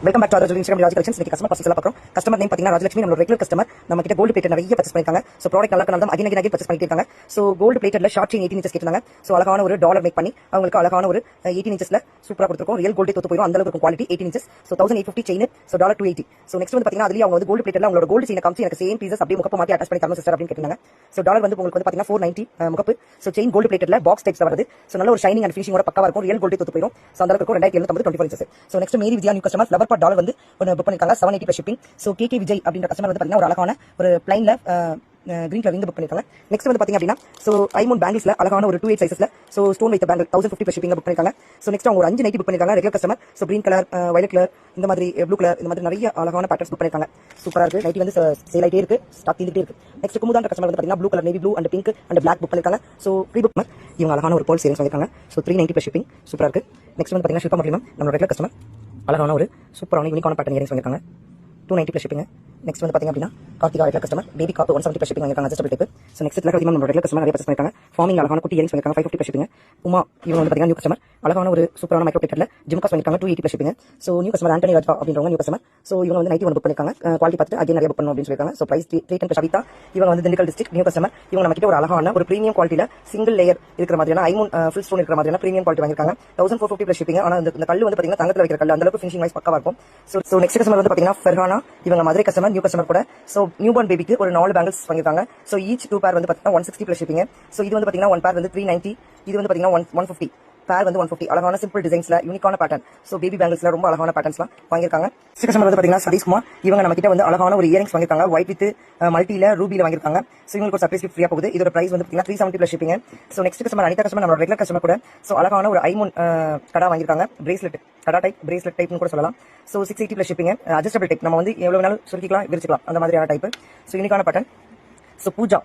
Welcome back to other Instagram Raj collections. இன்னைக்கு customer பர்சனலா பார்க்குறோம். கஸ்டமர் நேம் பார்த்தீங்கன்னா ராஜலட்சுமி, நம்ம ரெகுலர் கஸ்டமர். நம்ம கிட்ட கோல்டு பிளேட்டட் நிறைய பர்ச்சேஸ் பண்ணிருக்காங்க. ஸோ ப்ராடக்ட் நல்லா இருந்தாலும் அகைன் பர்ச்சேஸ் பண்ணிட்டு இருக்காங்க. ஸோ கோல்டு பிளேட்டட்ல ஷார்ட் செயின் 18 இன்ச்சஸ் கேட்டாங்க. ஸோ அழகான ஒரு டாலர் மேக் பண்ணி அவங்களுக்கு அழகான ஒரு 18 இன்ச்சஸ்ல சூப்பரா கொடுத்துருக்கோம். ரியல் கோல்டே தொத்து போயிடும், அந்த அளவுக்கு quality 18 inches. So 1850 chain, so $280. So next வந்து பார்த்தீங்கன்னா அதுலயே அவங்க வந்து கோல்டு பிளேட்டட்ல அவங்களோட கோல்டு செயினை காமிச்சு எனக்கு சேம் பீசஸ் அப்படியே முகப்பு மாட்டி அட்டாச் பண்ணி தரணும் சிஸ்டர் அப்படின்னு கேட்டாங்க. ஸோ டாலர் வந்து உங்களுக்கு வந்து பார்த்தீங்கன்னா 490 முகப்பு. ஸோ செயின் கோல்டு பிளேட்டட்ல பாக்ஸ் டைப்ஸ் வருது. ஸோ நல்ல ஒரு ஷைனிங் அண்ட் ஃபினிஷிங்கோட பக்கவா இருக்கும். ரியல் கோல்டே தொத்து போயிடும். ஸோ அந்த அளவுக்கு 2750 24 inches. So next Mary Vijaya new customer flower pot dollar வந்து புக் பண்ணிருக்காங்க 780 plus shipping. So K K Vijay அப்படின்ற கஸ்டமர் வந்து பார்த்தீங்கன்னா ஒரு அழகான ஒரு பிளைன்ல கிரீன் கலர் ரிங் புக் பண்ணிருக்காங்க. நெக்ஸ்ட் வந்து பாத்தீங்க அப்படின்னா ஸோ ஐமோன் பேங்கிள்ஸ்ல அழகான ஒரு 28 சைஸ்ல ஸோ ஸ்டோன் வைத்த பேங்கிள் 1050 plus shipping புக் பண்ணிருக்காங்க. ஸோ நெக்ஸ்ட் அவங்க ஒரு 5 நைட்டி புக் பண்ணிருக்காங்க regular customer. So green colour, violet colour, இந்த மாதிரி ப்ளூ கலர், இந்த மாதிரி நிறைய அழகான பேட்டர்ஸ் புக் பண்ணிருக்காங்க. சூப்பரா இருக்கு. நைட்டி வந்து சேல் ஆயிட்டே இருக்கு, ஸ்டாக் தீந்துட்டே இருக்கு. நெக்ஸ்ட் குமுதான்ற கஸ்டமர் வந்து பாத்தீங்கன்னா blue colour, navy blue and pink and black book பண்ணிருக்காங்க. ஸோ ப்ரீ புக் இவங்க அழகான ஒரு போல் சேல்ஸ் பண்ணிருக்காங்க. ஸோ 390 plus shipping சூப்பரா இருக்கு. நெக்ஸ்ட் வந்து பாத்தீங்கன்னா ஷில்பா மரியம், நம்ம ரெகுலர் கஸ்டமர், அழகான ஒரு சூப்பரான யூனிக்கான பேட்டர்ன் இயரிங்ஸ் பண்ணிருக்காங்க. 290 plus shipping. நெக்ஸ்ட் வந்து பாத்தீங்க அப்படின்னா கார்த்திகா ரெகுலர் கஸ்டமர், பேபி காப்பு 170 plus shipping பண்ணிருக்காங்க. Adjustable type. So next Thilagavathi நம்ம ரெகுலர் கஸ்டமர் நிறைய பர்ச்சேஸ் பண்ணிருக்காங்க. ஃபார்மிங் அழகான குட்டி இயரிங்ஸ் பண்ணிருக்காங்க 550 plus shipping. உமா இவங்க வந்து பாத்தீங்கன்னா நியூ கஸ்டமர், அழகான ஒரு சூப்பரான மைக்ரோ பிளேட்டர்ல ஜிம்காஸ் பண்ணிருக்காங்க 280 plus shipping. So new customer Antony Raja அப்படின்றவங்க நியூ கஸ்டமர். ஸோ இவங்க வந்து நைட்டி ஒன்று புக் பண்ணிருக்காங்க. குவாலிட்டி பார்த்து அகைன் நிறைய புக் பண்ணணும் அப்படின்னு சொல்லிருக்காங்க. ஸோ பிரைஸ் 310 கவிதா, இவங்க வந்து திண்டுக்கல் டிஸ்ட்ரிக்ட் நியூ கஸ்டமர். இவங்க நம்ம கிட்ட ஒரு அழகான ஒரு பிரீமியம் குவாலிட்டில சிங்கிள் லேயர் இருக்கிற மாதிரியான ஐமோன் ஃபுல் ஸ்டோன் இருக்கிற மாதிரியான பிரீமியம் குவாலிட்டி வாங்கிருக்காங்க 1450 plus shipping. ஆனா இந்த கல்லு வந்து பாத்தீங்கன்னா தங்கத்துல வைக்கிற கல்லு, அந்த அளவுக்கு ஃபினிஷிங் வைஸ் பக்கவா இருக்கும். ஸோ நெக்ஸ்ட் கஸ்டமர் வந்து பாத்தீங்கன்னா ஃபெர்ஹானா, இவங்க மதுரை கஸ்டமர் நியூ கஸ்டமர் கூட. ஸோ நியூ பார்ன் பேபிக்கு ஒரு 4 பேங்கிள்ஸ் வாங்கிருக்காங்க. ஸோ ஈச் 2 பேர் வந்து பாத்தீங்கன்னா 160 plus shipping. ஸோ இது வந்து பாத்தீங்கன்னா 1 பேர் வந்து 390, இது வந்து பாத்தீங்கன்னா 150 பேர் வந்து 150. அழகான சிம்பிள் டிசைன்ஸ்ல யூனிக்கான பேட்டர்ன். ஸோ பேபி பேங்கிள்ஸ்ல ரொம்ப அழகான பேட்டர்ன்ஸ்லாம் வாங்கிருக்காங்க. கஸ்டமர் வந்து பாத்தீங்கன்னா சதீஷ்குமார், இவங்க நம்ம கிட்ட வந்து அழகான ஒரு இயரிங்ஸ் வாங்கிருக்காங்க ஒயிட் வித் மல்டில ரூபில வாங்கிருக்காங்க. ஸோ இவங்களுக்கு ஒரு சர்ப்ரைஸ் கிஃப்ட் ஃப்ரீயா போகுது. இதோட பிரைஸ் வந்து பாத்தீங்கன்னா 370 plus shipping. So next customer Anita customer, நம்ம ரெகுலர் கஸ்டமர் கூட. ஸோ அழகான ஒரு ஐமோன் கடா வாங்கிருக்காங்க, பிரேஸ்லெட் கடா டைப், பிரேஸ்லெட் டைப்னு கூட சொல்லலாம். So 680 plus shipping. Adjustable type, நம்ம வந்து எவ்வளவு வேணாலும் சுருக்கிக்கலாம் விரிச்சுக்கலாம், அந்த மாதிரியான டைப். ஸோ யூனிக்கான pattern. So Pooja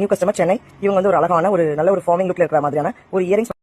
new customer Chennai, இவங்க வந்து ஒரு அழகான ஒரு நல்ல ஒரு ஃபார்மிங் லுக்ல இருக்கிற மாதிரியான ஒரு இயரிங்ஸ்